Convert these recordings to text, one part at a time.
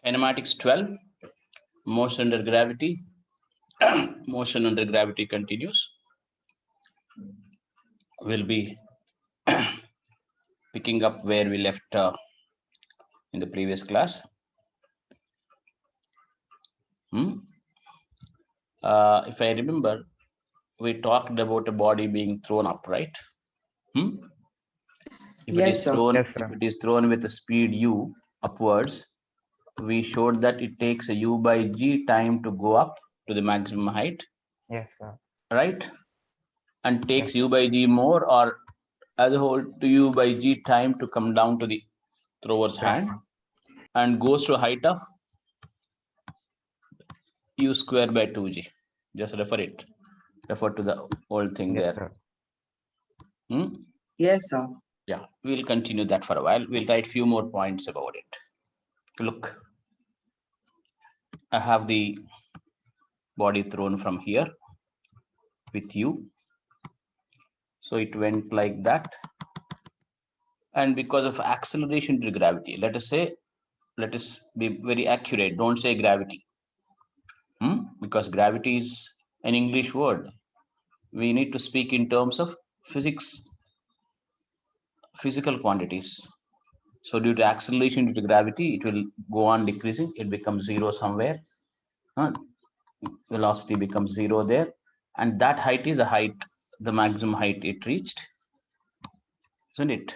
Kinematics 12, motion under gravity. Motion under gravity continues. We'll be picking up where we left in the previous class. If I remember, we talked about a body being thrown up, right? If it Yes, is sir. thrown, Yes, if sir. it is thrown with a speed u upwards, we showed that it takes a u by g time to go up to the maximum height, Yes, sir. right? And takes Yes, u by g more or as a whole to u by g time to come down to the thrower's hand, and goes to a height of u square by 2g. Just refer to the whole thing yes, there. sir. Yes, sir. Yeah, we'll continue that for a while. We'll write few more points about it. Look, I have the body thrown from here with you. So it went like that. And because of acceleration to gravity, let us be very accurate. Don't say gravity. Because gravity is an English word. We need to speak in terms of physical quantities. So due to acceleration due to gravity, it will go on decreasing. It becomes zero somewhere. Velocity becomes zero there. And that height is the maximum height it reached. Isn't it?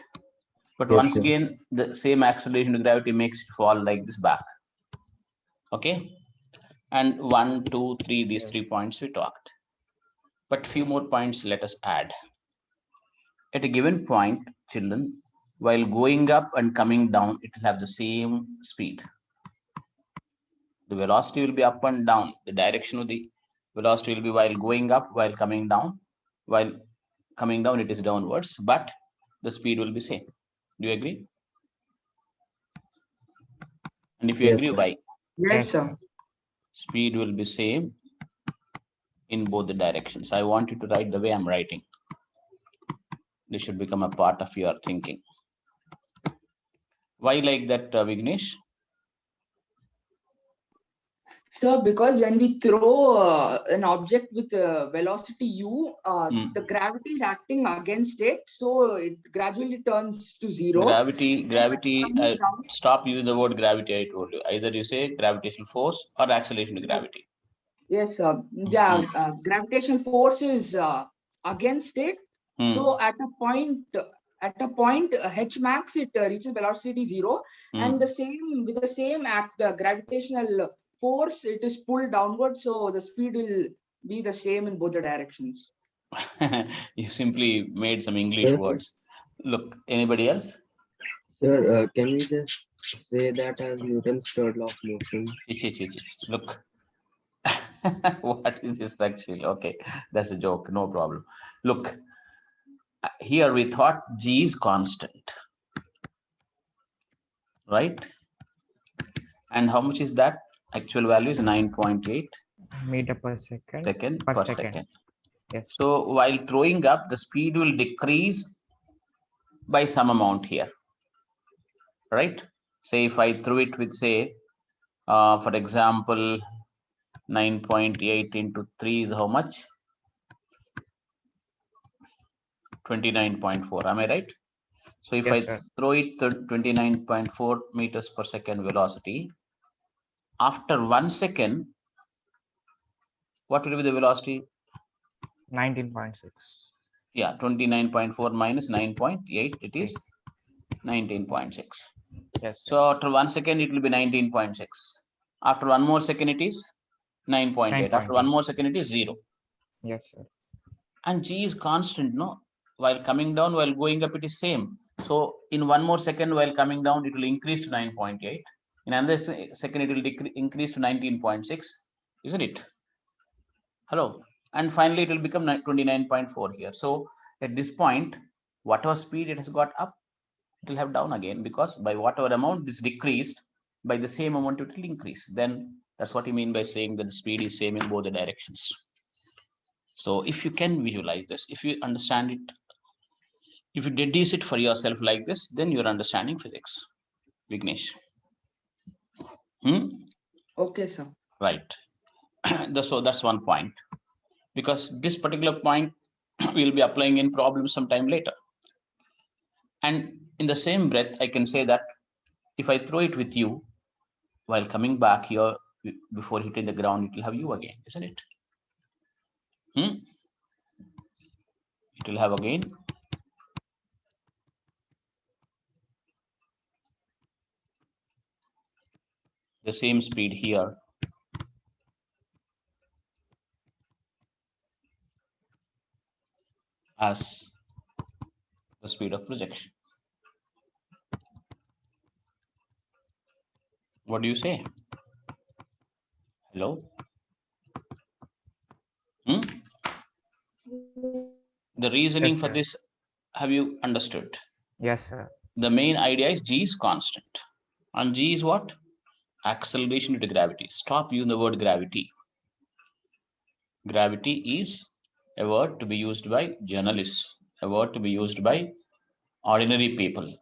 But Yes, once sir. again, the same acceleration to gravity makes it fall like this back. Okay. And 1, 2, 3, these 3 points we talked. But few more points let us add. At a given point, children, while going up and coming down, it will have the same speed. The velocity will be up and down. The direction of the velocity will be while going up, while coming down. While coming down, it is downwards, but the speed will be same. Do you agree? And if you Yes, agree, sir. why? Yes, sir. Speed will be same in both the directions. I want you to write the way I'm writing. This should become a part of your thinking. Why like that, Vignesh? Sir, because when we throw an object with velocity u, the gravity is acting against it, so it gradually turns to zero. Gravity. Stop using the word gravity. I told you. Either you say gravitational force or acceleration to gravity. Yes, the gravitational force is against it. So at a point, h max, it reaches velocity zero, and with the same act, the gravitational force, it is pulled downward, so the speed will be the same in both the directions. You simply made some English words. Look, anybody else? Sir, can we just say that as Newton's third law of motion? Look, what is this actually? Okay, that's a joke. No problem. Look, here we thought G is constant, right? And how much is that? Actual value is 9.8 meter per second. per second. Yes. So while throwing up, the speed will decrease by some amount here, right? Say if I threw it with, say, for example, 9.8 into 3 is how much? 29.4. Am I right? So if I throw it to 29.4 meters per second velocity, after 1 second, what will be the velocity? 19.6. Yeah, 29.4 minus 9.8, it is 19.6. Yes. So after 1 second, it will be 19.6. After 1 more second, it is 9.8. After 1 more second, it is 0. Yes, sir. And G is constant, no? While coming down, while going up, it is same. So in 1 more second, while coming down, it will increase to 9.8. In another second, it will increase to 19.6, isn't it? Hello. And finally, it will become 29.4 here. So at this point, whatever speed it has got up, it will have down again, because by whatever amount this decreased, by the same amount it will increase. Then that's what you mean by saying that the speed is same in both the directions. So if you can visualize this, if you understand it, if you deduce it for yourself like this, then you're understanding physics. Vignesh. Okay, sir. Right. So that's one point, because this particular point we'll be applying in problems sometime later. And in the same breath, I can say that if I throw it with you, while coming back here, before hitting the ground, it will have you again, isn't it? It will have again. The same speed here. As the speed of projection. What do you say? Hello? The reasoning Yes, for sir. this, have you understood? Yes, sir. The main idea is G is constant. And G is what? Acceleration due to gravity. Stop using the word gravity. Gravity is a word to be used by journalists, a word to be used by ordinary people,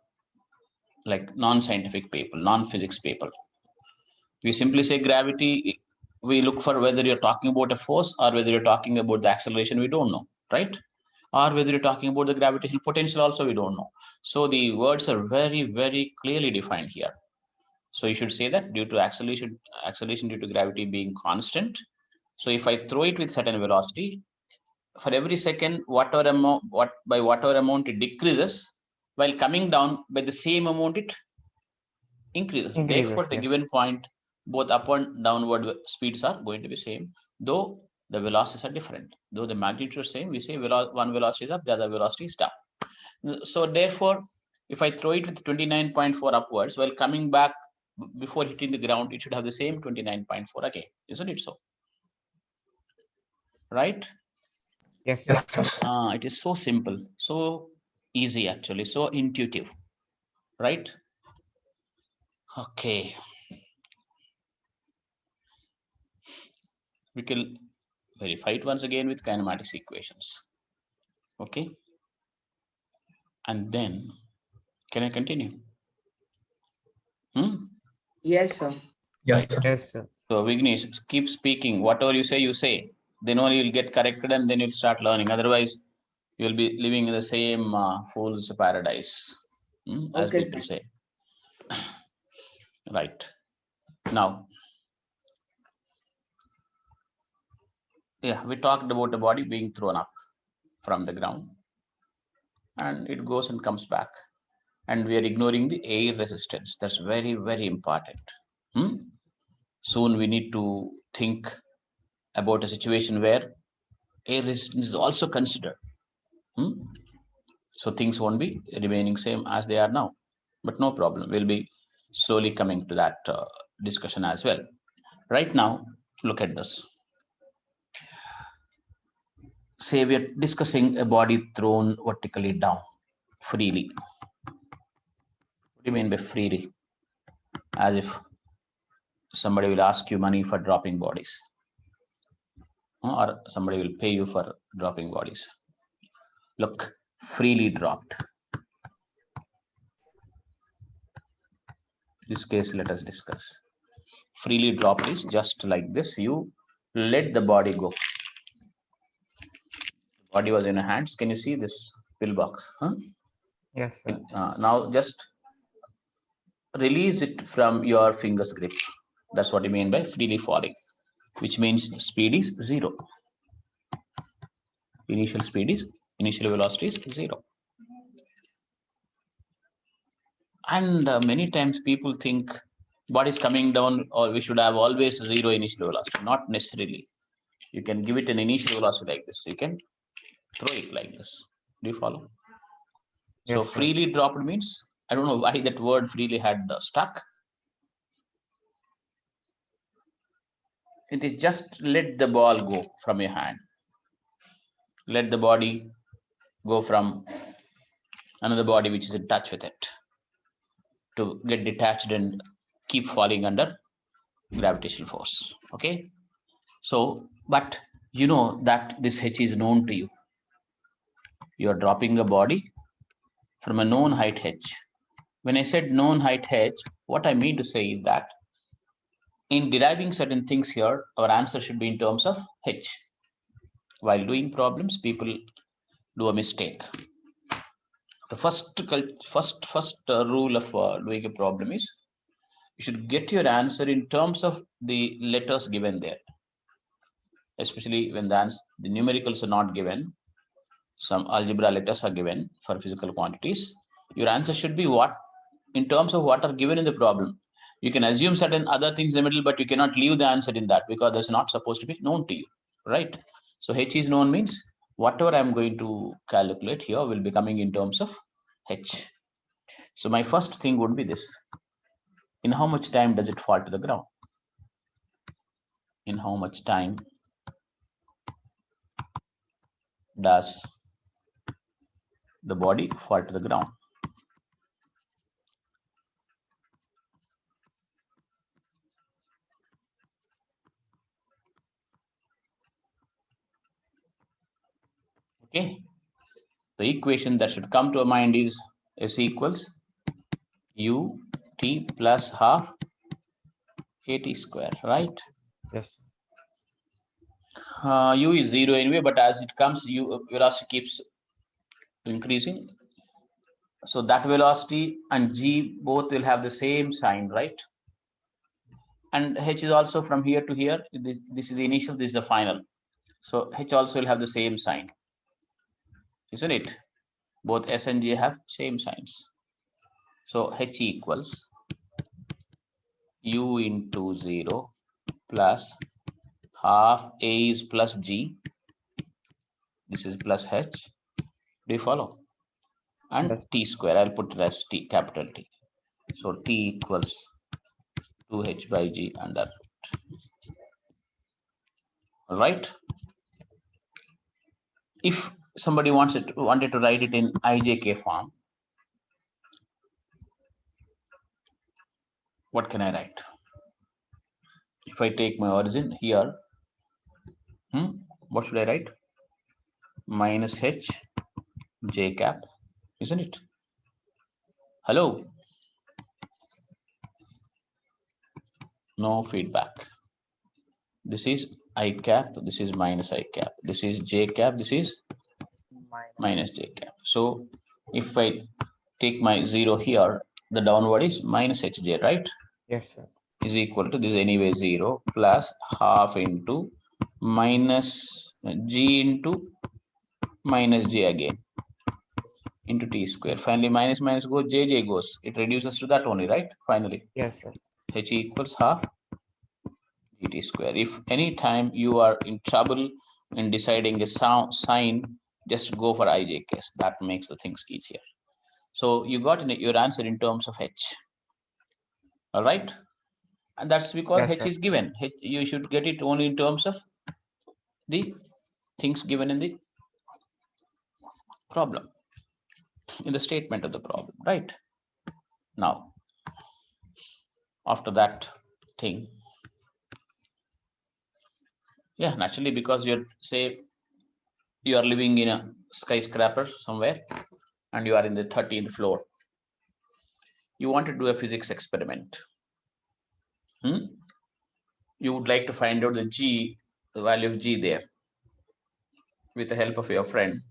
like non-scientific people, non-physics people. We simply say gravity, we look for whether you're talking about a force or whether you're talking about the acceleration, we don't know, right? Or whether you're talking about the gravitational potential also, we don't know. So the words are very, very clearly defined here. So you should say that due to acceleration due to gravity being constant. So if I throw it with certain velocity, for every second, whatever amount it decreases, while coming down by the same amount it increases. Therefore, the Yes. given point, both up and downward speeds are going to be same, though the velocities are different. Though the magnitude is same, we say one velocity is up, the other velocity is down. So therefore, if I throw it with 29.4 upwards, while coming back before hitting the ground, it should have the same 29.4 again. Isn't it so? Right? Yes, sir. It is so simple, so easy actually, so intuitive, right? Okay. We can verify it once again with kinematics equations. Okay. And then, can I continue? Yes, sir. Yes, sir. So Vignesh, keep speaking. Whatever you say. Then only you'll get corrected and then you'll start learning. Otherwise, you'll be living in the same fool's paradise, as Okay, people sir. say. Right. Now, yeah, we talked about the body being thrown up from the ground and it goes and comes back. And we are ignoring the air resistance. That's very, very important. Soon we need to think about a situation where air resistance is also considered. So things won't be remaining same as they are now, but no problem. We'll be slowly coming to that discussion as well. Right now, look at this. Say we are discussing a body thrown vertically down freely. What do you mean by freely? As if somebody will ask you money for dropping bodies, or somebody will pay you for dropping bodies. Look, freely dropped. This case, let us discuss. Freely dropped is just like this. You let the body go. The body was in your hands. Can you see this pillbox? Yes, sir. Now just release it from your finger's grip. That's what you mean by freely falling, which means speed is 0. Initial velocity is 0. And many times people think body is coming down, or we should have always 0 initial velocity. Not necessarily. You can give it an initial velocity like this. You can throw it like this. Do you follow? Yes, So sir. freely dropped means, I don't know why that word freely had stuck. It is just let the ball go from your hand. Let the body go from another body which is in touch with it to get detached and keep falling under gravitational force. Okay. So, but you know that this h is known to you. You are dropping a body from a known height h. When I said known height h, what I mean to say is that in deriving certain things here, our answer should be in terms of H. While doing problems, people do a mistake. The first rule of doing a problem is you should get your answer in terms of the letters given there, especially when the numericals are not given. Some algebra letters are given for physical quantities. Your answer should be what in terms of what are given in the problem. You can assume certain other things in the middle, but you cannot leave the answer in that because that's not supposed to be known to you, right? So H is known means whatever I'm going to calculate here will be coming in terms of H. So my first thing would be this. In how much time does it fall to the ground? In how much time does the body fall to the ground? Okay. The equation that should come to our mind is S equals U T plus half AT square, right? Yes. U is 0 anyway, but as it comes, velocity keeps increasing. So that velocity and G both will have the same sign, right? And H is also from here to here. This is the initial, this is the final. So H also will have the same sign, isn't it? Both S and G have same signs. So H equals U into 0 plus half A is plus G. This is plus H. Do you follow? And Yes. T square, I'll put it as T, capital T. So T equals 2H by G under root. All right. If somebody wanted to write it in IJK form, what can I write? If I take my origin here, what should I write? Minus H J cap, isn't it? Hello? No feedback. This is I cap, this is minus I cap, this is J cap, this is minus J cap. So if I take my 0 here, the downward is minus HJ, right? Yes, sir. Is equal to this anyway 0 plus half into minus G into minus J again into T square. Finally, minus minus goes, JJ goes. It reduces to that only, right? Finally. Yes, sir. H equals half GT square. If any time you are in trouble in deciding a sign, just go for IJKs. That makes the things easier. So you got your answer in terms of H. All right. And that's because Yes, H sir. is given. H, you should get it only in terms of the things given in the problem, in the statement of the problem, right? Now, after that thing, yeah, naturally, because you're, say, you are living in a skyscraper somewhere and you are in the 13th floor. You want to do a physics experiment. You would like to find out the G, the value of G there with the help of your friend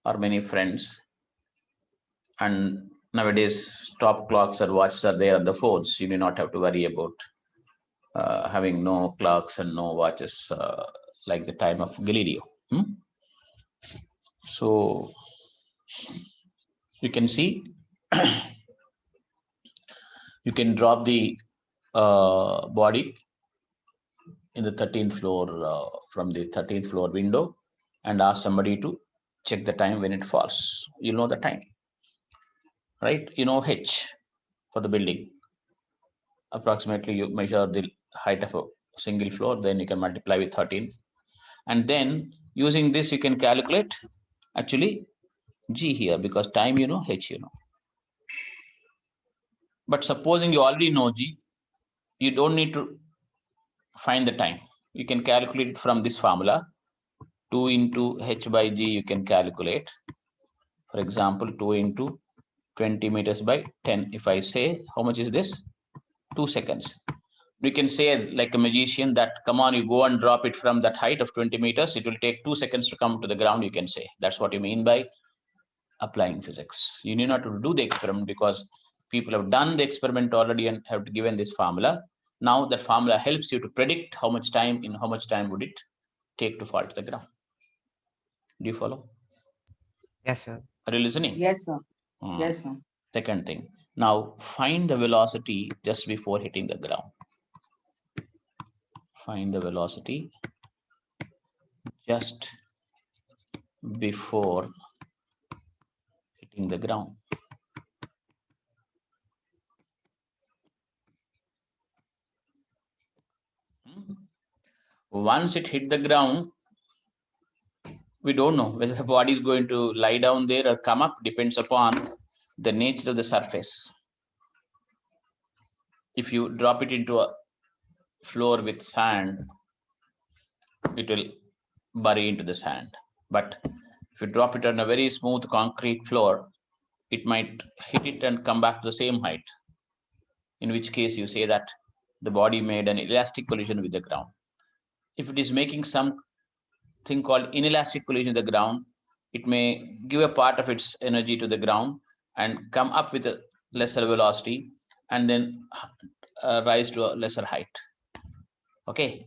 or many friends. And nowadays, stop clocks or watches are there on the phones. You do not have to worry about having no clocks and no watches like the time of Galileo. So you can see, you can drop the body in the 13th floor from the 13th floor window and ask somebody to check the time when it falls. You know the time, right? You know H for the building. Approximately you measure the height of a single floor, then you can multiply with 13. And then using this, you can calculate actually G here because time you know, H you know. But supposing you already know G, you don't need to find the time. You can calculate it from this formula. 2 into H by G you can calculate. For example, 2 into 20 meters by 10. If I say, how much is this? 2 seconds. we can say like a magician that, come on, you go and drop it from that height of 20 meters. It will take 2 seconds to come to the ground, you can say. That's what you mean by applying physics. You need not to do the experiment because people have done the experiment already and have given this formula. Now that formula helps you to predict how much time would it take to fall to the ground. Do you follow? Yes, sir. Are you listening? Yes, sir. Hmm. Yes, sir. Second thing, now find the velocity just before hitting the ground. Find the velocity just before hitting the ground. Once it hit the ground, we don't know whether the body is going to lie down there or come up, depends upon the nature of the surface. If you drop it into a floor with sand, it will bury into the sand. But if you drop it on a very smooth concrete floor, it might hit it and come back to the same height. In which case you say that the body made an elastic collision with the ground. If it is making some thing called inelastic collision with the ground, it may give a part of its energy to the ground and come up with a lesser velocity and then rise to a lesser height. Okay,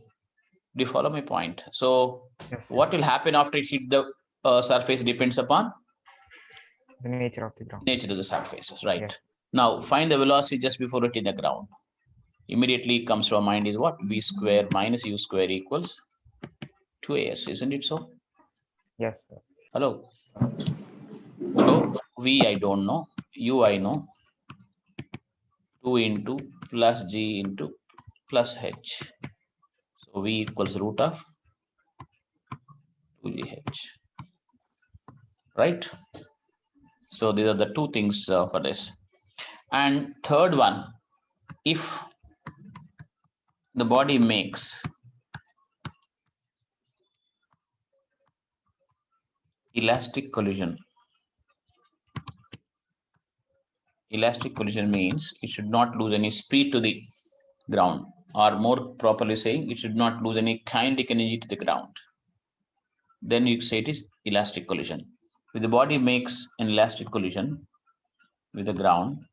do you follow my point? So Yes, sir. what will happen after it hit the surface depends upon The nature of the ground. nature of the surfaces, right? Yes. Now find the velocity just before hitting the ground. Immediately comes to our mind is what? V square minus U square equals 2as, isn't it so? Yes, sir. Hello. So V I don't know, U I know. 2 into plus G into plus H. So V equals root of 2GH. Right? So these are the two things for this. And third one, if the body makes elastic collision. Elastic collision means it should not lose any speed to the ground, or more properly saying, it should not lose any kinetic energy to the ground. Then you say it is elastic collision. If the body makes an elastic collision with the ground,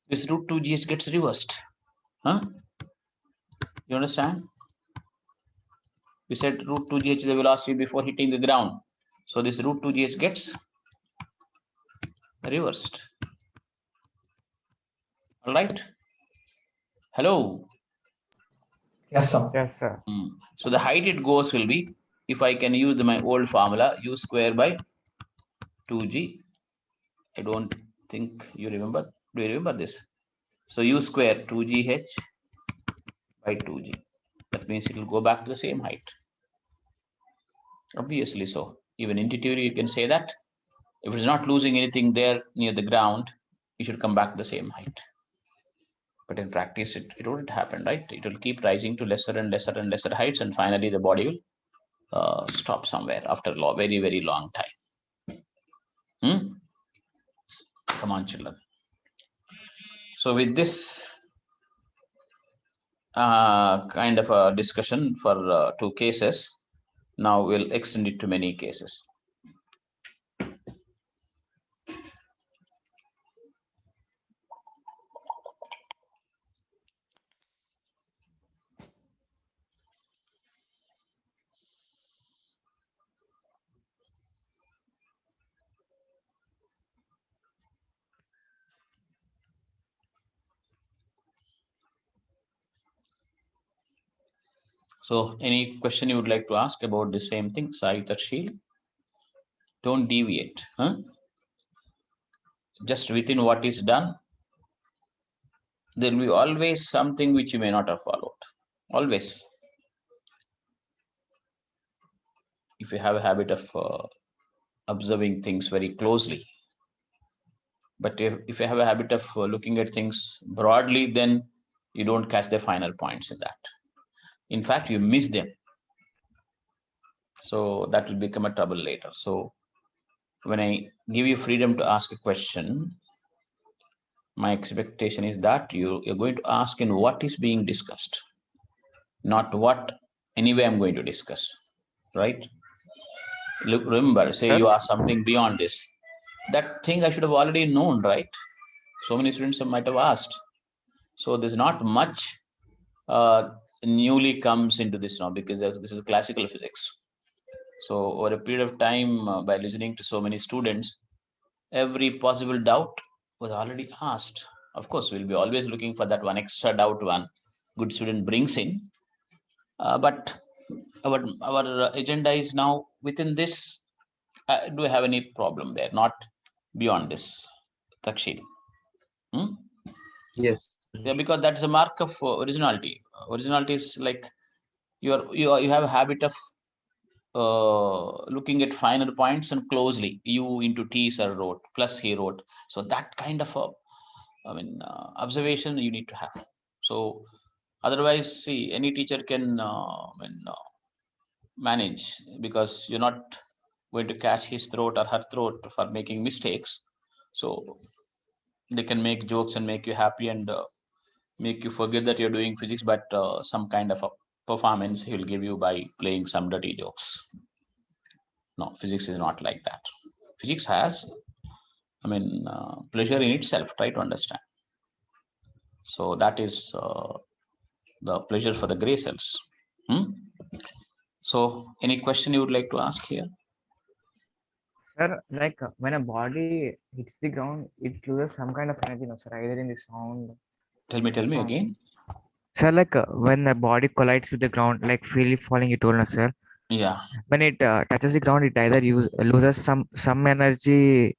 this root 2GH gets reversed. Huh? You understand? We said root 2GH is the velocity before hitting the ground. So this root 2GH gets reversed. All right. Hello. Yes, sir. Yes, sir. So the height it goes will be, if I can use my old formula, U square by 2G. I don't think you remember. Do you remember this? So U square 2GH by 2G. That means it will go back to the same height. Obviously so. Even intuitively you can say that. If it's not losing anything there near the ground, it should come back to the same height. But in practice, it wouldn't happen, right? It will keep rising to lesser and lesser and lesser heights, and finally the body will stop somewhere after a very, very long time. Come on, children. So with this kind of a discussion for 2 cases, now we'll extend it to many cases. So any question you would like to ask about the same thing, Sai Tarshil? Don't deviate. Just within what is done, there will be always something which you may not have followed. Always. If you have a habit of observing things very closely. But if you have a habit of looking at things broadly, then you don't catch the final points in that. In fact, you miss them. So that will become a trouble later. So when I give you freedom to ask a question, My expectation is that you're going to ask in what is being discussed, not what anyway I'm going to discuss, right? Look, remember, say Sir? you ask something beyond this. That thing I should have already known, right? So many students might have asked. So there's not much newly comes into this now, because this is classical physics. So over a period of time, by listening to so many students, every possible doubt was already asked. Of course, we'll be always looking for that one extra doubt one good student brings in. But our agenda is now within this. Do we have any problem there? Not beyond this, Takshil. Yes. Yeah, because that's a mark of originality. Originality is like you have a habit of looking at finer points and closely. U into T sir wrote, plus he wrote. So that kind of observation you need to have. So otherwise, see, any teacher can manage, because you're not going to catch his throat or her throat for making mistakes. So they can make jokes and make you happy and make you forget that you're doing physics, but some kind of a performance he will give you by playing some dirty jokes. No, physics is not like that. Physics has, pleasure in itself. Try to understand. So that is the pleasure for the gray cells. So any question you would like to ask here? Sir, like when a body hits the ground, it loses some kind of energy, no, sir, either in the sound. Tell me again. Sir, like when the body collides with the ground, like freely falling, you told us, sir. Yeah. When it touches the ground, it either loses some energy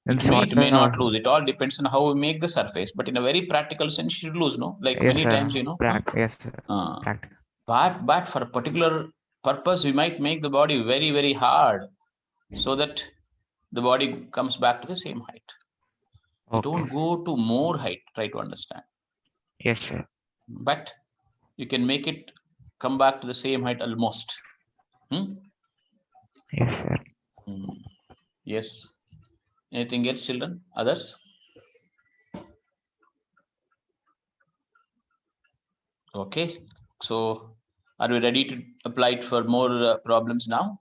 and It may not lose. It all depends on how we make the surface. But in a very practical sense, you should lose, no? Like yes, many sir. times, Yes, sir. Practical. But for a particular purpose, we might make the body very, very hard, so that the body comes back to the same height. You don't go to more height. Try to understand. Yes, sir. But you can make it come back to the same height almost. Yes, sir. Yes. Anything else, children? Others? Okay. So are we ready to apply it for more problems now?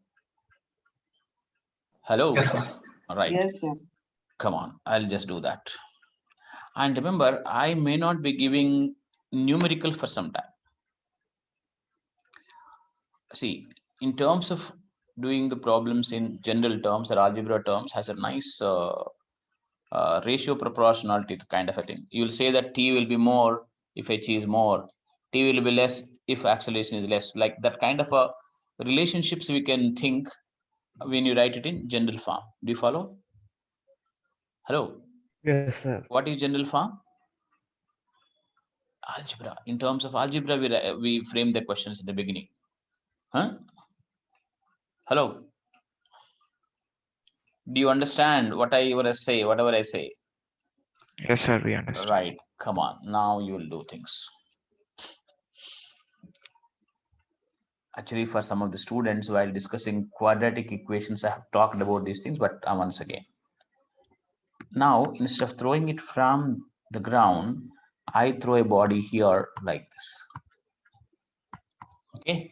Hello? Yes, sir. All right. Yes, yes. Come on, I'll just do that. And remember, I may not be giving numerical for some time. See, in terms of doing the problems in general terms or algebra terms, has a nice ratio proportionality kind of a thing. You'll say that T will be more if H is more, T will be less if acceleration is less. Like that kind of a relationships we can think when you write it in general form. Do you follow? Hello? Yes, sir. What is general form? Algebra. In terms of algebra, we frame the questions at the beginning. Hello? Do you understand whatever I say? Yes, sir, we understand. Right. Come on. Now you will do things. Actually, for some of the students, while discussing quadratic equations, I have talked about these things, but once again. Now, instead of throwing it from the ground, I throw a body here like this. Okay.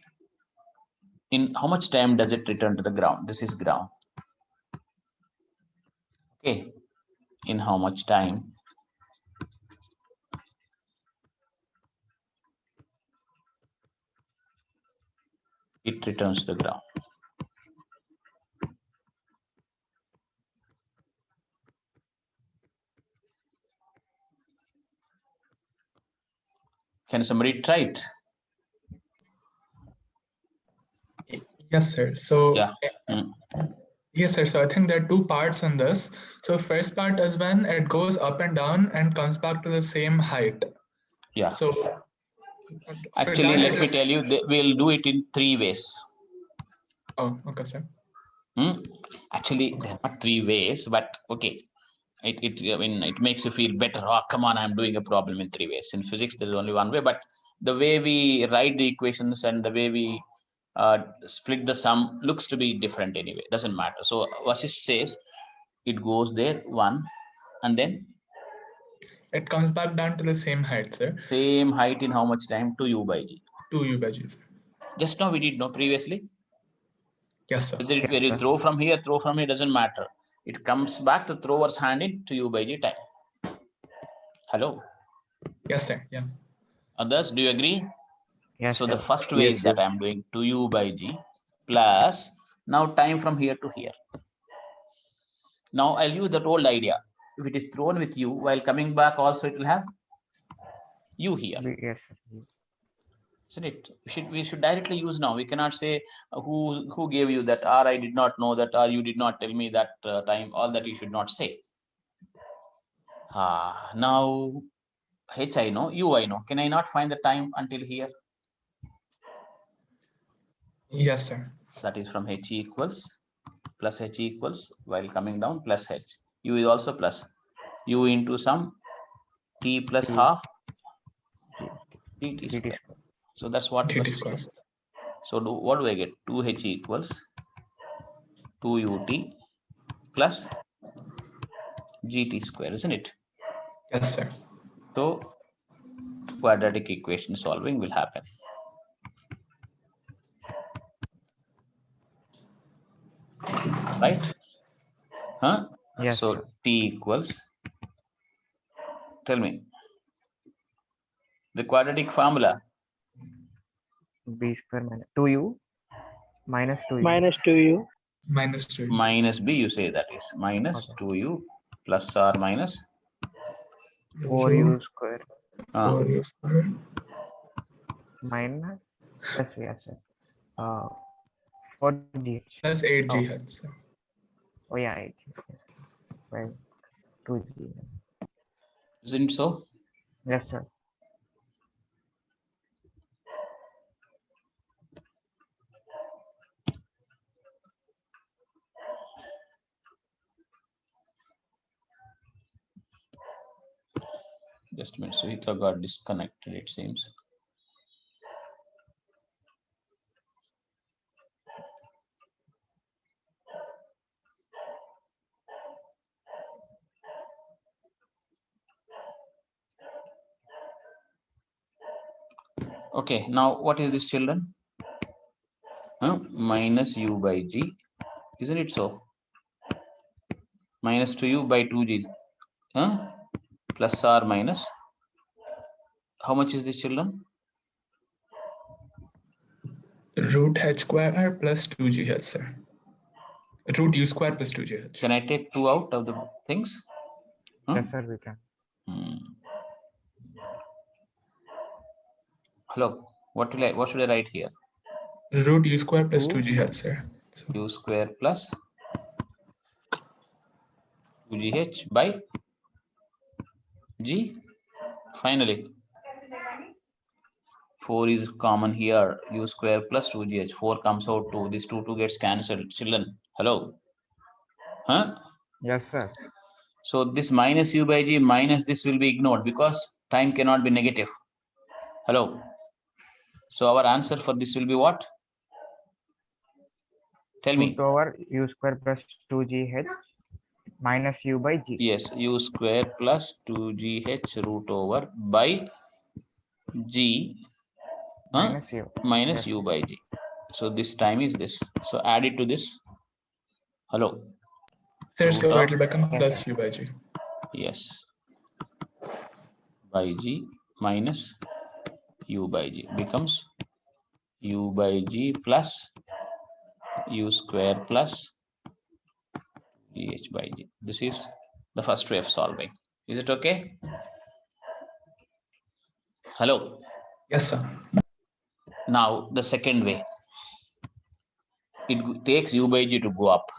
In how much time does it return to the ground? This is ground. Okay. In how much time? It returns to the ground. Can somebody try it? Yes, sir. So Yeah. Yes, sir. So I think there are two parts in this. So first part is when it goes up and down and comes back to the same height. Yeah. So actually, let me tell you, we'll do it in 3 ways. Oh, okay, sir. Actually, there's not 3 ways, but okay. It makes you feel better. Oh, come on, I'm doing a problem in 3 ways. In physics, there's only 1 way, but the way we write the equations and the way we split the sum looks to be different anyway. Doesn't matter. So Vashish says it goes there 1, and then It comes back down to the same height, sir. Same height in how much time? 2u by g. 2u by g, sir. Just now we did know previously. Yes, sir. Whether Yes, you sir. throw from here, doesn't matter. It comes back to thrower's hand in 2u by g time. Hello. Yes, sir. Yeah. Others, do you agree? Yes, So sir. the first way Yes, is that yes. I'm doing 2u by g plus now time from here to here. Now I'll use that old idea. If it is thrown with u, while coming back also it will have u here. Yes, sir. Isn't it? We should directly use now. We cannot say who gave you that, or I did not know that, or you did not tell me that time. All that you should not say. Now h I know, u I know. Can I not find the time until here? Yes, sir. That is from h equals plus h equals while coming down plus h. U is also plus u into some t plus T. half GT dt square. square. So that's what GT was square. discussed. So what do I get? 2h equals 2ut plus gt square, isn't it? Yes, sir. So quadratic equation solving will happen. Right? Huh? Yes, so sir. t equals, tell me, the quadratic formula. B square minus 2u minus 2u. Minus 2u. Minus 2u. Minus b, you say that is minus Okay. 2u plus or minus 4u square 4u square. minus yes, yes, sir. 4gh. Plus 8g, sir. Oh yeah, 8. Yes. Well, 2g. Isn't so? Yes, sir. Just a minute, Sujita got disconnected, it seems. Okay, now what is this, children? Minus u by g, isn't it so? Minus 2u by 2g, plus or minus, how much is this, children? Root h square plus 2gh, sir. Root u square plus 2gh. Can I take 2 out of the things? Yes, sir, we can. Hello, what should I write here? Root u square plus 2gh, sir. So u square plus 2gh by g. Finally, 4 is common here. U square plus 2gh. 4 comes out 2. This 2 gets cancelled. Children, hello. Yes, sir. So this minus u by g minus this will be ignored because time cannot be negative. Hello. So our answer for this will be what? Tell me. Root over u square plus 2gh minus u by g. Yes, u square plus 2gh root over by g Minus u. minus Yes. u by g. So this time is this. So add it to this. Hello. sir, so Root of- it will become plus u by g. Yes. By g minus u by g becomes u by g plus u square plus gh by g. This is the first way of solving. Is it okay? Hello. Yes, sir. Now the second way. It takes u by g to go up.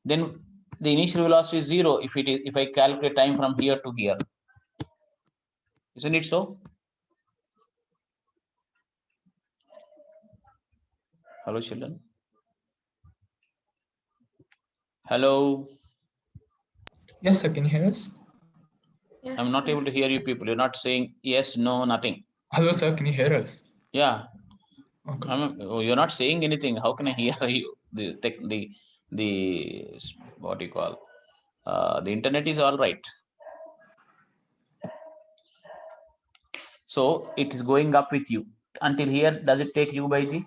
Then the initial velocity is 0 if I calculate time from here to here. Isn't it so? Hello, children. Hello. Yes, sir. Can you hear us? I'm not able to hear you people. You're not saying yes, no, nothing. Hello, sir. Can you hear us? Yeah. Okay. You're not saying anything. How can I hear you? The what do you call? The internet is all right. So it is going up with u. Until here, does it take u by g?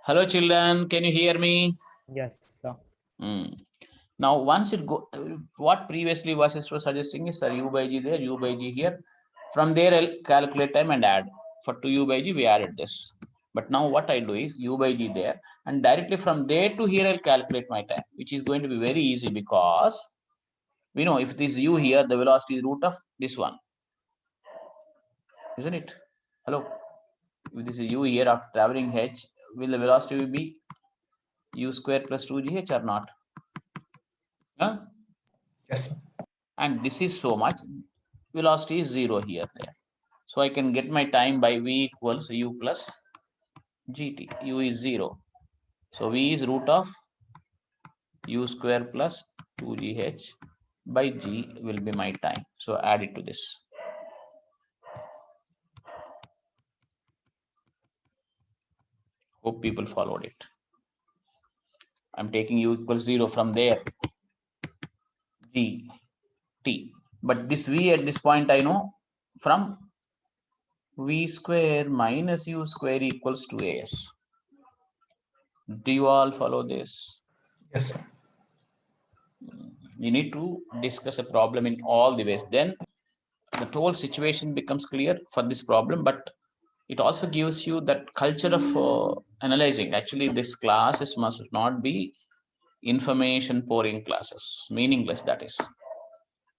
Hello, children. Can you hear me? Yes, sir. Now, once it go, what previously was suggesting is, sir, u by g there, u by g here. From there, I'll calculate time and add. For 2u by g, we added this. But now what I do is u by g there, and directly from there to here, I'll calculate my time, which is going to be very easy because we know if this u here, the velocity is root of this one, isn't it? Hello. If this is u here after traveling h, will the velocity be u square plus 2gh or not? Huh? Yes, sir. And this is so much. Velocity is 0 here, there. So I can get my time by v equals u plus gt. U is 0. So v is root of u square plus 2gh by g will be my time. So add it to this. Hope people followed it. I'm taking u equals 0 from there. G t. But this v at this point I know from v square minus u square equals to as. Do you all follow this? Yes, sir. You need to discuss a problem in all the ways. Then the whole situation becomes clear for this problem, but it also gives you that culture of analyzing. Actually, this classes must not be information pouring classes, meaningless that is.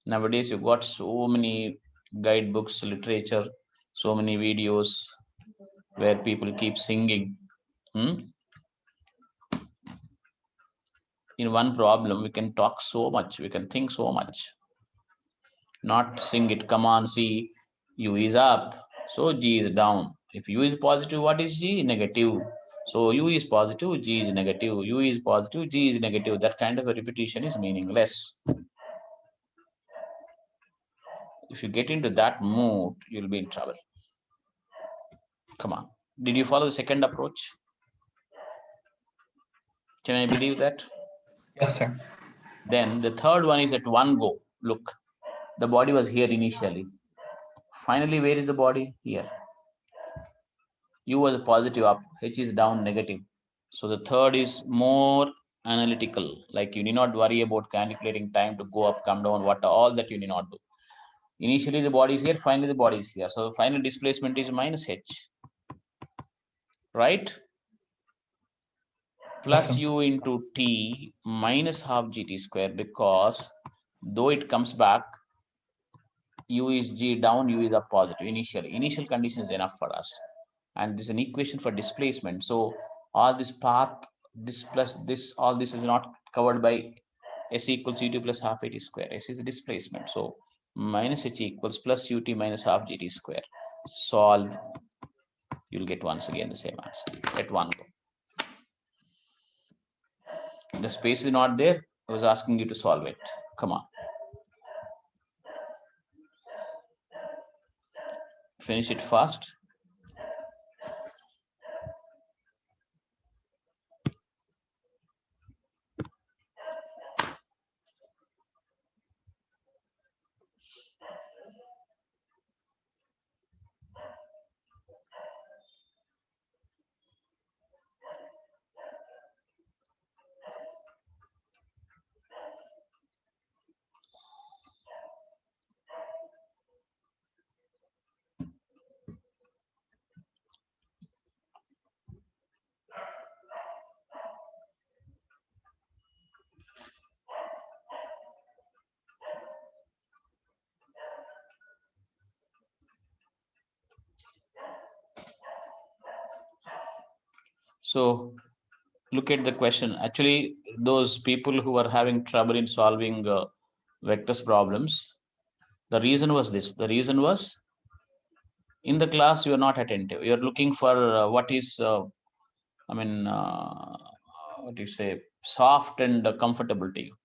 Nowadays, you've got so many guidebooks, literature, so many videos where people keep singing. In one problem, we can talk so much, we can think so much. Not sing it, come on, see, u is up, so g is down. If u is positive, what is g? Negative. So u is positive, g is negative. U is positive, g is negative. That kind of a repetition is meaningless. If you get into that mood, you'll be in trouble. Come on. Did you follow the second approach? Can I believe that? Yes, sir. Then the third one is at one go. Look, the body was here initially. Finally, where is the body? Here. U was positive up, H is down negative. So the third is more analytical. Like you need not worry about calculating time to go up, come down, what all that you need not do. Initially the body is here, finally the body is here. So the final displacement is minus H. Right? Plus u into t minus half gt square, because though it comes back, u is g down, u is up positive initially. Initial condition is enough for us. And this is an equation for displacement. So all this path, this plus this, all this is not covered by s equals ut plus half at square. S is the displacement. So minus h equals plus ut minus half gt square. Solve. You'll get once again the same answer at one go. The space is not there. I was asking you to solve it. Come on. Finish it fast. So look at the question. Actually, those people who are having trouble in solving vectors problems, the reason was this. The reason was in the class you are not attentive. You are looking for what is, what do you say, soft and comfortable to you.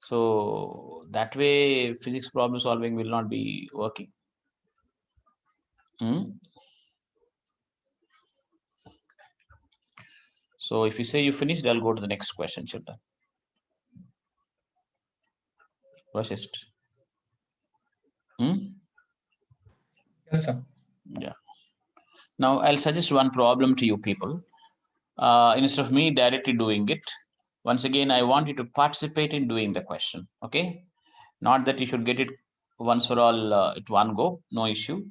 So that way, physics problem solving will not be working. So if you say you finished, I'll go to the next question, children. Vasist. Yes, sir. Yeah. Now I'll suggest one problem to you people. Instead of me directly doing it, once again, I want you to participate in doing the question. Okay. Not that you should get it once for all at one go, no issue.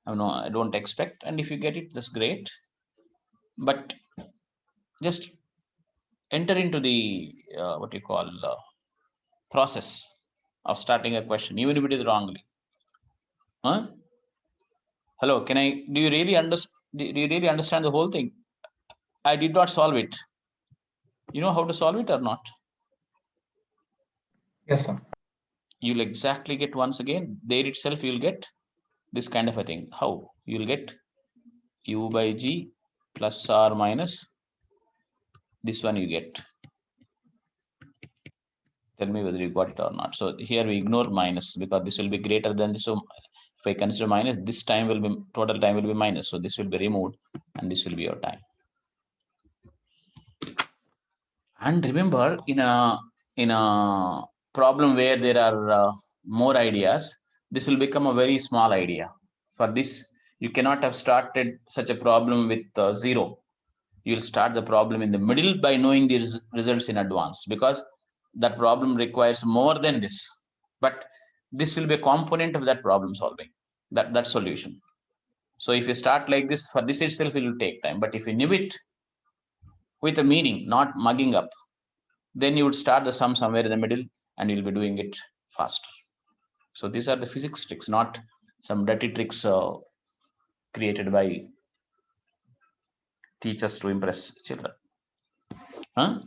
I don't expect. And if you get it, that's great. But just enter into the what you call process of starting a question, even if it is wrongly. Huh? Hello, do you really understand the whole thing? I did not solve it. You know how to solve it or not? Yes, sir. You'll exactly get once again, there itself you'll get this kind of a thing. How? You'll get u by g plus r minus this one you get. Tell me whether you got it or not. So here we ignore minus because this will be greater than this. So if I consider minus, this time will be total time will be minus. So this will be removed and this will be your time. And remember, in a problem where there are more ideas, this will become a very small idea. For this, you cannot have started such a problem with 0. You'll start the problem in the middle by knowing the results in advance, because that problem requires more than this. But this will be a component of that problem solving, that solution. So if you start like this, for this itself, it will take time. But if you knew it with a meaning, not mugging up, then you would start the sum somewhere in the middle and you'll be doing it faster. So these are the physics tricks, not some dirty tricks created by teachers to impress children. Huh?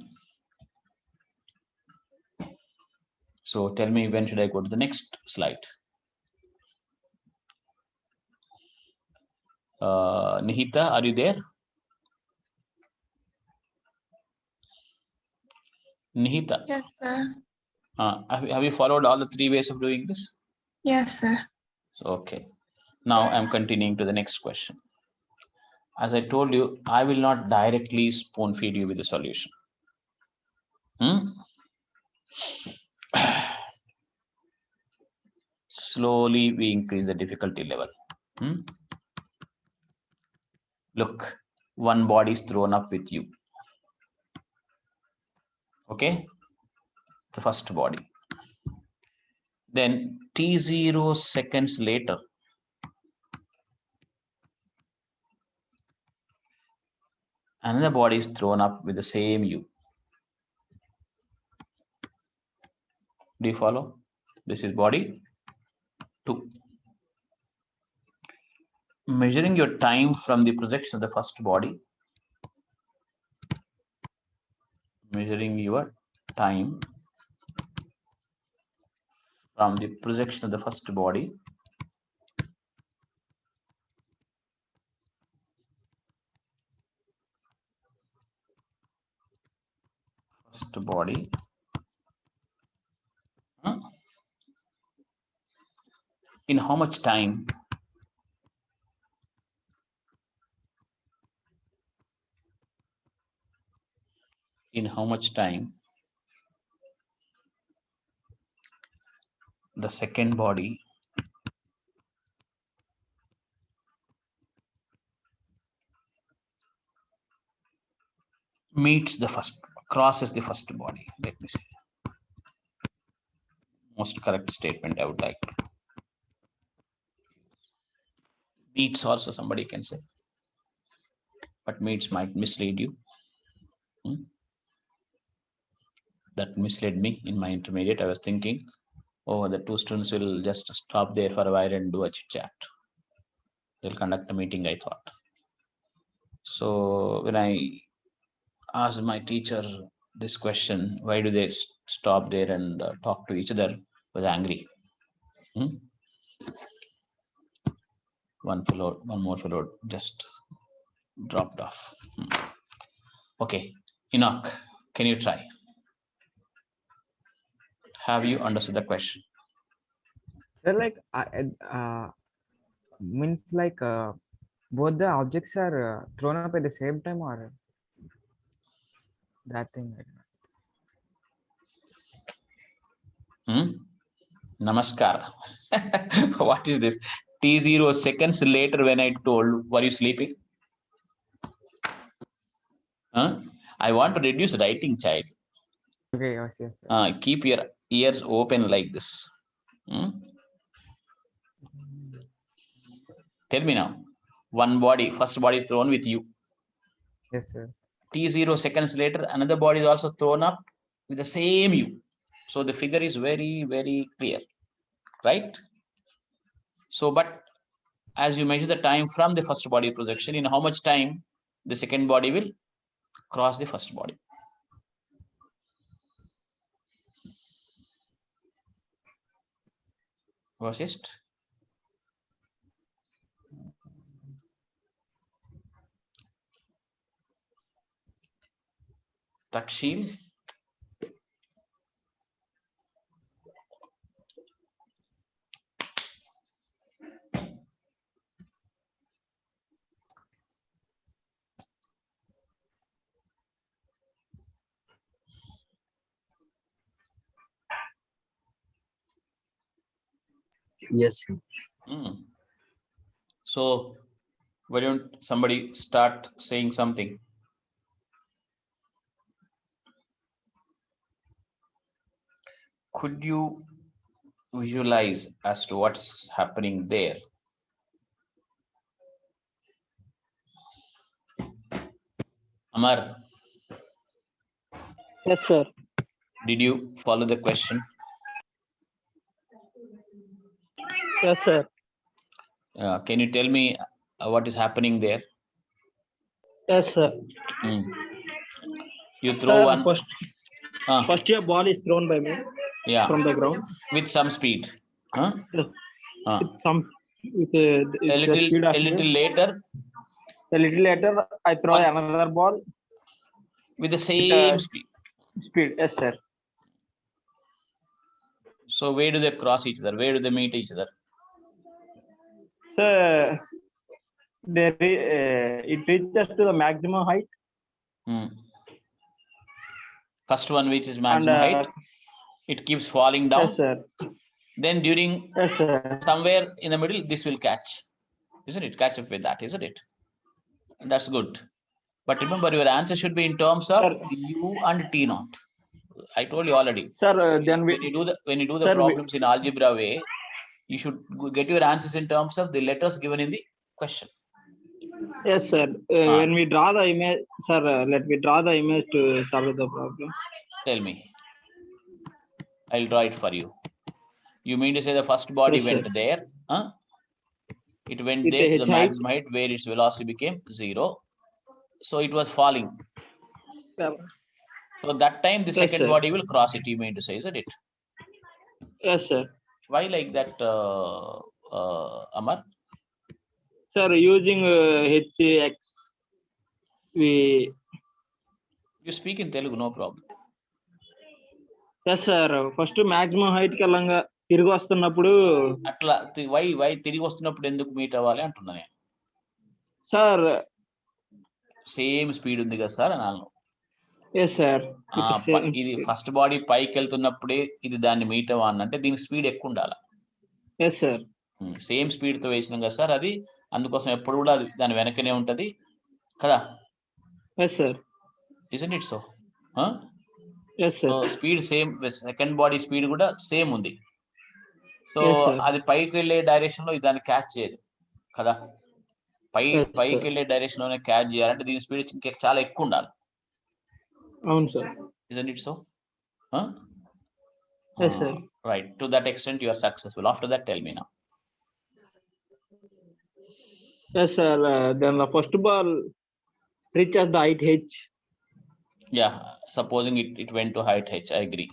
So tell me, when should I go to the next slide? Nihita, are you there? Nihita. Yes, sir. Have you followed all the 3 ways of doing this? Yes, sir. Okay. Now I'm continuing to the next question. As I told you, I will not directly spoon feed you with the solution. Slowly we increase the difficulty level. Look, one body is thrown up with you. Okay, the first body. Then t0 seconds later, another body is thrown up with the same u. Do you follow? This is body 2. Measuring your time from the projection of the first body. Measuring your time from the projection of the first body. First body. In how much time? In how much time the second body meets the first, crosses the first body? Let me see. Most correct statement I would like to. Meets also somebody can say, but meets might mislead you. That misled me in my intermediate. I was thinking, oh, the 2 students will just stop there for a while and do a chit chat. They'll conduct a meeting, I thought. So when I asked my teacher this question, why do they stop there and talk to each other, I was angry. One more fellow just dropped off. Okay, Enoch, can you try? Have you understood the question? Sir, like means like both the objects are thrown up at the same time, or that thing. Namaskar. What is this? T0 seconds later when I told, were you sleeping? I want to reduce writing, child. Okay, yes, yes. Keep your ears open like this. Tell me now. One body, first body is thrown with you. Yes, sir. T0 seconds later, another body is also thrown up with the same you. So the figure is very, very clear, right? So, but as you measure the time from the first body projection, in how much time the second body will cross the first body. Vasist? Takshil? Yes. So, why don't somebody start saying something? Could you visualize as to what's happening there? Amar? Yes, sir. Did you follow the question? Yes, sir. Can you tell me what is happening there? Yes, sir. You throw Sir, one. First your ball is thrown by me. Yeah. From the ground. With some speed. Yes. With a little later. A little later, I throw another ball. With the same speed. Yes, sir. So where do they cross each other? Where do they meet each other? Sir, it reaches to the maximum height. First one, which is maximum height, it keeps falling down. Yes, sir. Then during somewhere in the middle, this will catch. Isn't it? Catch up with that, isn't it? That's good. But remember, your answer should be in terms of U and T naught. I told you already. Sir, then when you do the problems in algebra way, you should get your answers in terms of the letters given in the question. Yes, sir. When we draw the image, sir, let me draw the image to solve the problem. Tell me. I'll draw it for you. You mean to say the first body went there? It went there to the maximum height where its velocity became 0. So it was falling. So that time the second body will cross it, you mean to say, isn't it? Yes, sir. Why like that, Amar? Sir, using HX, you speak in Telugu, no problem. Yes, sir. First maximum height kalanga తిరిగి వస్తున్నప్పుడు అట్లా why తిరిగి వస్తున్నప్పుడు ఎందుకు meet అవ్వాలి అంటున్నా నేను. Sir same speed ఉంది కదా సార్ అన్నాను. Yes sir. ఇది ఫస్ట్ బాడీ పైకి వెళ్తున్నప్పుడే ఇది దాన్ని మీట్ అవ్వాలంటే దీనికి స్పీడ్ ఎక్కువ ఉండాలి. Yes sir. సేమ్ స్పీడ్ తో వేసినాం కదా సార్, అది అందుకోసం ఎప్పుడు కూడా అది దాని వెనకనే ఉంటది కదా. Yes sir. Isn't it so? Yes sir. Speed same, second body speed కూడా సేమ్ ఉంది. సో అది పైకి వెళ్ళే డైరెక్షన్ లో దాన్ని క్యాచ్ చేయదు కదా. పైకి వెళ్ళే డైరెక్షన్ లోనే క్యాచ్ చేయాలంటే దీని స్పీడ్ ఇంకా చాలా ఎక్కువ ఉండాలి. అవును sir. Isn't it so? Yes, sir. Right. To that extent, you are successful. After that, tell me now. Yes, sir. Then the first ball reaches the height h. Yeah. Supposing it went to height h, I agree.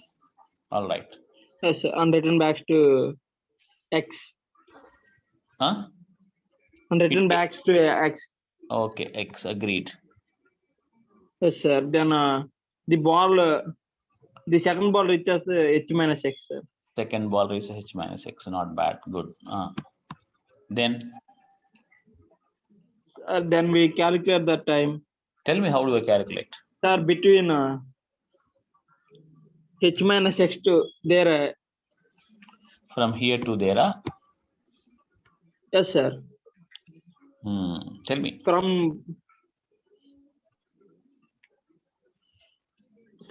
All right. Yes, sir. And return back to x. And return back to x. Okay, x. Agreed. Yes, sir. Then the ball. The second ball reaches h minus x, sir. Second ball reaches h minus x. Not bad. Good. Then we calculate the time. Tell me, how do I calculate? sir, between h minus x2, there. From here to there, Yes, sir. Tell me. From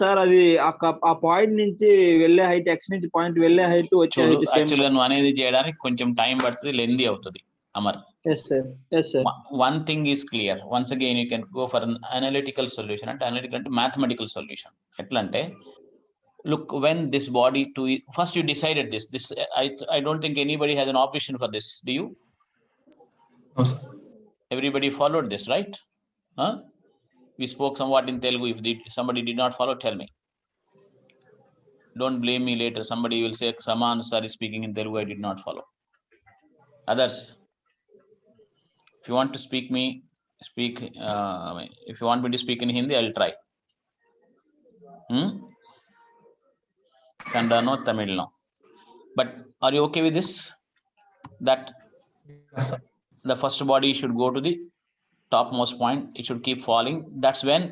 sir అది ఆ point నుంచి వెళ్ళే height x నుంచి point వెళ్ళే height వచ్చే చూడు height same. యాక్చువల్గా నువ్వు అనేది చేయడానికి కొంచెం టైం పడుతుంది, లెందీ అవుతుంది Amar. Yes sir, yes sir. One thing is clear. Once again, you can go for an analytical solution. And analytical అంటే mathematical solution. ఎట్లా అంటే, look, when this body to first you decided this. I don't think anybody has an option for this. Do you? No, sir. Everybody followed this, right? Huh? We spoke somewhat in Telugu. If somebody did not follow, tell me. Don't blame me later. Somebody will say, Saman sir is speaking in Telugu, I did not follow. Others, if you want to speak, if you want me to speak in Hindi, I'll try. Kannada no, Tamil no. But are you okay with this? That Yes, sir. the first body should go to the topmost point. It should keep falling. That's when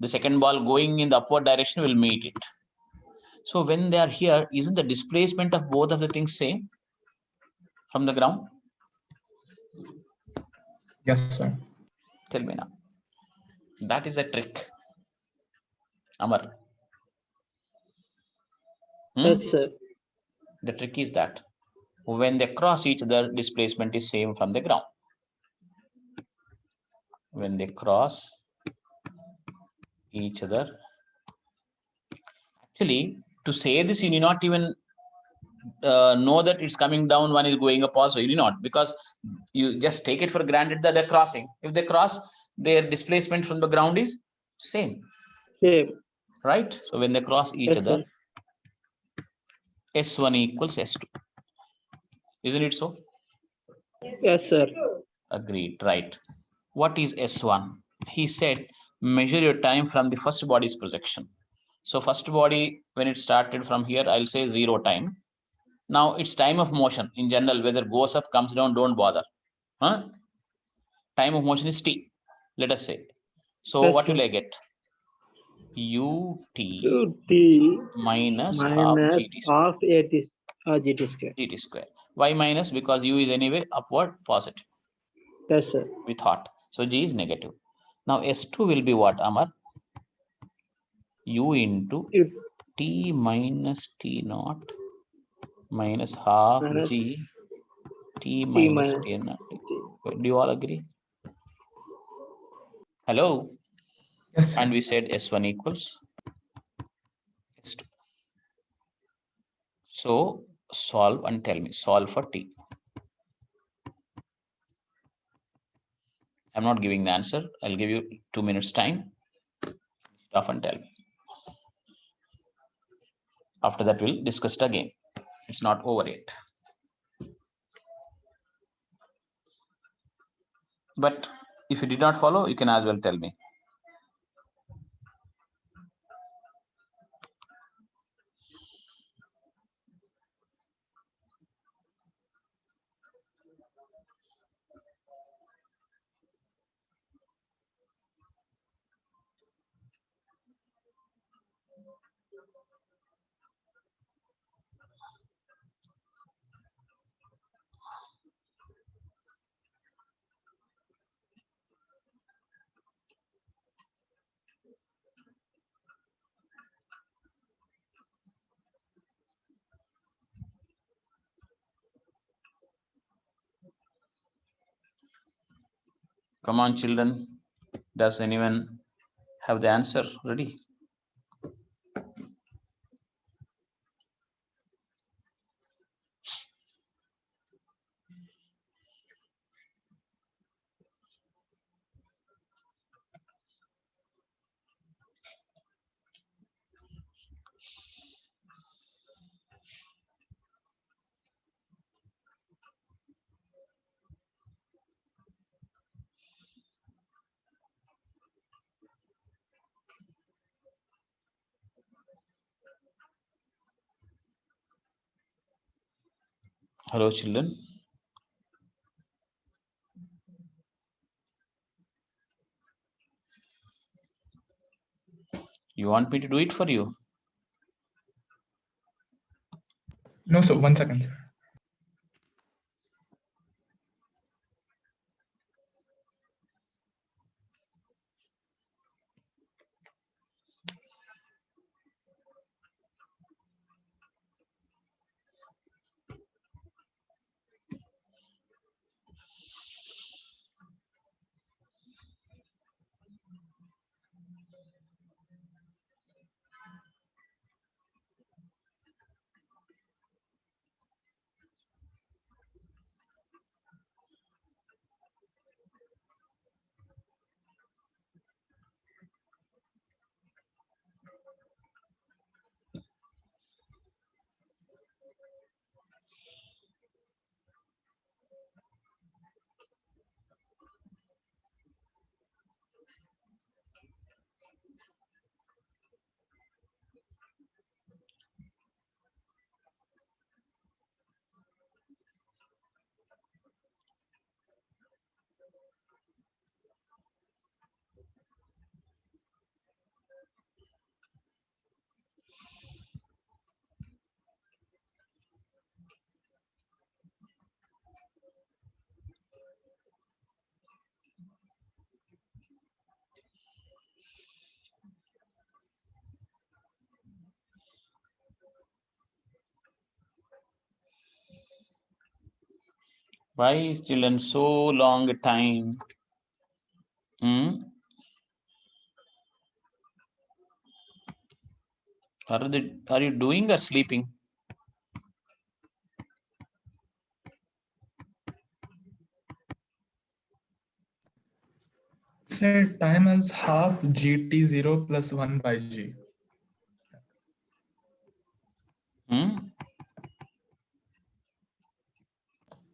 the second ball going in the upward direction will meet it. So when they are here, isn't the displacement of both of the things same from the ground? Yes, sir. Tell me now. That is a trick, Amar. Yes, sir. The trick is that when they cross each other, displacement is same from the ground. When they cross each other, actually, to say this, you need not even know that it's coming down, one is going up also. You need not, because you just take it for granted that they're crossing. If they cross, their displacement from the ground is same. Same. Right? So when they cross each Yes, other, sir. S1 equals S2. Isn't it so? Yes, sir. Agreed, right. What is S1? He said, measure your time from the first body's projection. So first body, when it started from here, I'll say 0 time. Now it's time of motion. In general, whether goes up, comes down, don't bother. Time of motion is t, let us say. So Yes, what sir. will I get? Ut T minus half minus gt square. half GT square. GT square. Why minus? Because u is anyway upward positive. Yes, sir. We thought. So g is negative. Now S2 will be what, Amar? U into t minus t naught minus half Minus g t minus minus t naught. Do you all agree? Hello? Yes, sir. And we said S1 equals S2. So solve and tell me. Solve for t. I'm not giving the answer. I'll give you 2 minutes time. Stop and tell me. After that, we'll discuss it again. It's not over yet. But if you did not follow, you can as well tell me. Come on, children. Does anyone have the answer ready? Hello, children. You want me to do it for you? No, so 1 second, sir. Why still in so long a time? Are you doing or sleeping? Sir, time is half GT0 plus 1 by G.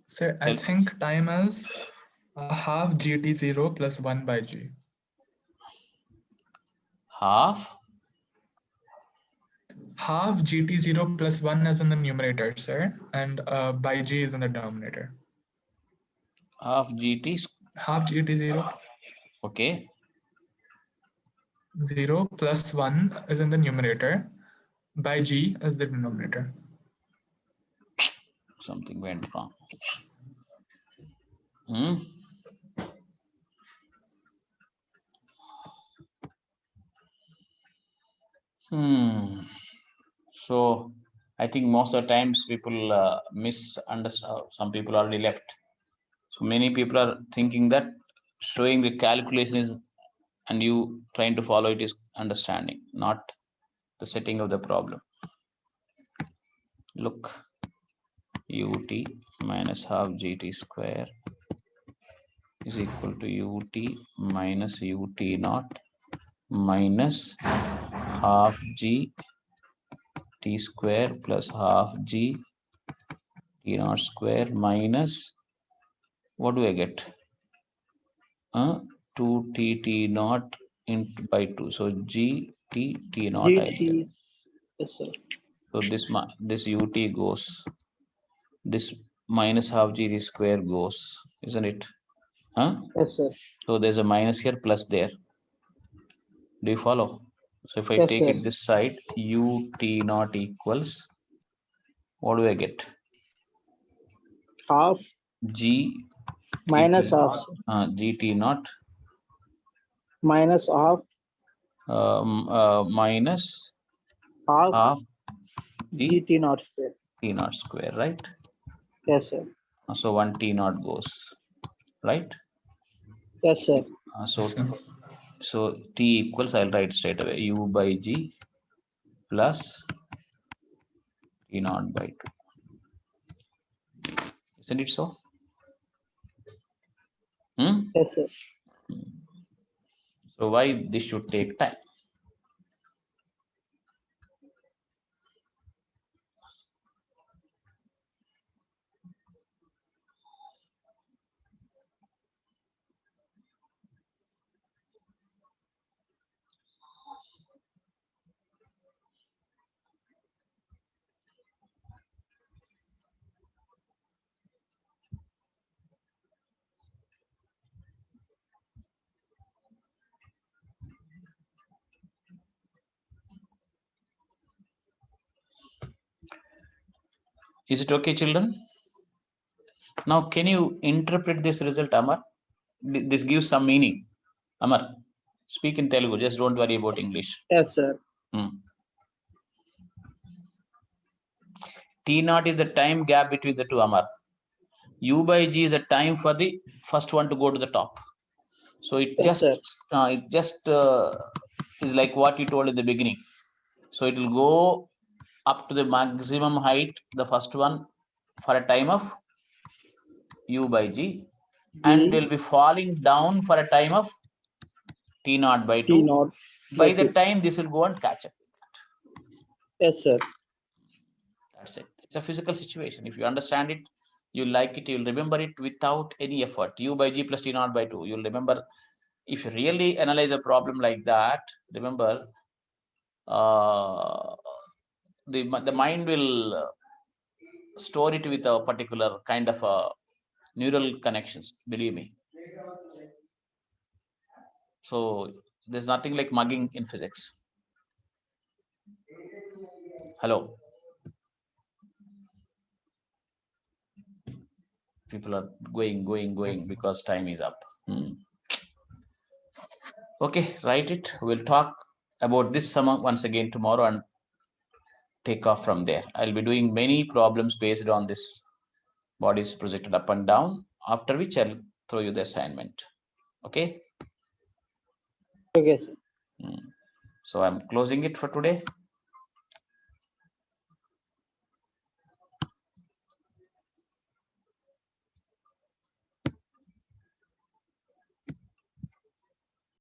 Sir, I think time is half GT0 plus 1 by G. Half? Half GT0 plus 1 is in the numerator, sir, and by G is in the denominator. Half GT? Half GT0. Okay. 0 plus 1 is in the numerator. By G is the denominator. Something went wrong. So I think most of the times people misunderstand. Some people already left. So many people are thinking that showing the calculation is and you trying to follow it is understanding, not the setting of the problem. Look, ut minus half gt square is equal to ut minus ut naught minus half g t square plus half g t naught square minus, what do I get? 2t t naught into by 2. So g t t naught I get. GT. Yes, sir. So this ut goes, this minus half gt square goes, isn't it? Yes, sir. So there's a minus here, plus there. Do you follow? So if I Yes, take sir. it this side, ut naught equals, what do I get? Half G minus half. gt naught Minus half. minus Half half GT naught square. t naught square, right? Yes, sir. So 1 t naught goes, right? Yes, sir. So t equals, I'll write straight away, u by g plus t naught by 2. Isn't it so? Yes, sir. So why this should take time? Is it okay, children? Now, can you interpret this result, Amar? This gives some meaning. Amar, speak in Telugu. Just don't worry about English. Yes, sir. T naught is the time gap between the two, Amar. U by G is the time for the first one to go to the top. So it Yes, just is like what you told in the beginning. So it will go up to the maximum height, the first one, for a time of U by G, and will be falling down for a time of T naught by 2. T naught. By the time this will go and catch up. Yes, sir. That's it. It's a physical situation. If you understand it, you like it, you'll remember it without any effort. U by G plus T naught by 2. You'll remember. If you really analyze a problem like that, remember, the mind will store it with a particular kind of neural connections, believe me. So there's nothing like mugging in physics. Hello. People are going because time is up. Okay, write it. We'll talk about this sum once again tomorrow and take off from there. I'll be doing many problems based on this bodies projected up and down, after which I'll throw you the assignment. Okay? Okay, sir. So I'm closing it for today.